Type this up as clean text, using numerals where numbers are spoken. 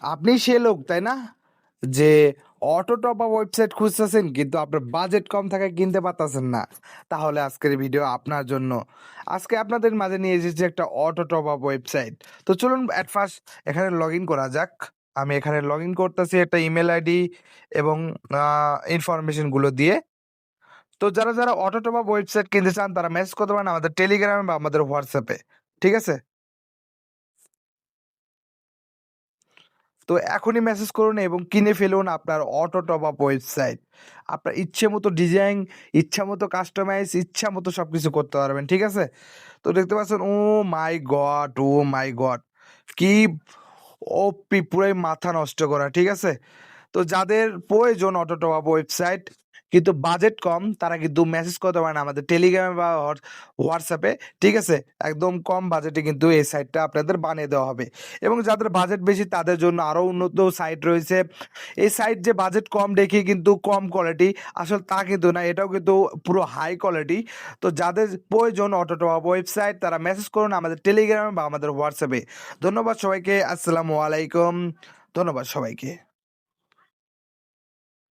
আপনি সে লোক তাই না, যে অটো টপ আপ ওয়েবসাইট খুঁজতেছেন কিন্তু আপনার বাজেট কম থাকায় কিনতে পারতেছেন না? তাহলে আজকের ভিডিও আপনার জন্য। আজকে আপনাদের মাঝে নিয়ে এসেছি একটা অটো টপ আপ ওয়েবসাইট। তো চলুন অ্যাট ফার্স্ট এখানে লগ ইন করা যাক। আমি এখানে লগ ইন করতেছি একটা ইমেল আইডি এবং ইনফরমেশনগুলো দিয়ে। তো যারা অটো টপ আপ ওয়েবসাইট কিনতে চান তারা মেসেজ করতে পারেন আমাদের টেলিগ্রামে বা আমাদের হোয়াটসঅ্যাপে। ঠিক আছে? তো এখনই মেসেজ করুন এবং কিনে ফেলুন আপনার অটো টপ আপ ওয়েবসাইট। আপনার ইচ্ছে মতো ডিজাইন, ইচ্ছা মতো কাস্টমাইজ, ইচ্ছা মতো সবকিছু করতে পারবেন। ঠিক আছে? তো দেখতে পাচ্ছেন, ও মাই গড! ও মাই গড! কি ওপি, পুরাই মাথা নষ্ট করা। ঠিক আছে? তো যাদের প্রয়োজন অটো টপ আপ ওয়েবসাইট কিন্তু বাজেট কম, তারা কিন্তু মেসেজ করতে পারেন আমাদের টেলিগ্রামে বা হোয়াটসঅ্যাপে। ঠিক আছে? একদম কম বাজেটে কিন্তু এই সাইটটা আপনাদের বানিয়ে দেওয়া হবে। এবং যাদের বাজেট বেশি তাদের জন্য আরো উন্নত সাইট রয়েছে। এই সাইট যে বাজেট কম দেখে কিন্তু কম কোয়ালিটি, আসলে তা কিন্তু না, এটাও কিন্তু পুরো হাই কোয়ালিটি। তো যাদের প্রয়োজন অটো টপ আপ ওয়েবসাইট তারা মেসেজ করুন আমাদের টেলিগ্রামে বা আমাদের হোয়াটসঅ্যাপে। ধন্যবাদ সবাইকে। আসসালামু আলাইকুম। ধন্যবাদ সবাইকে।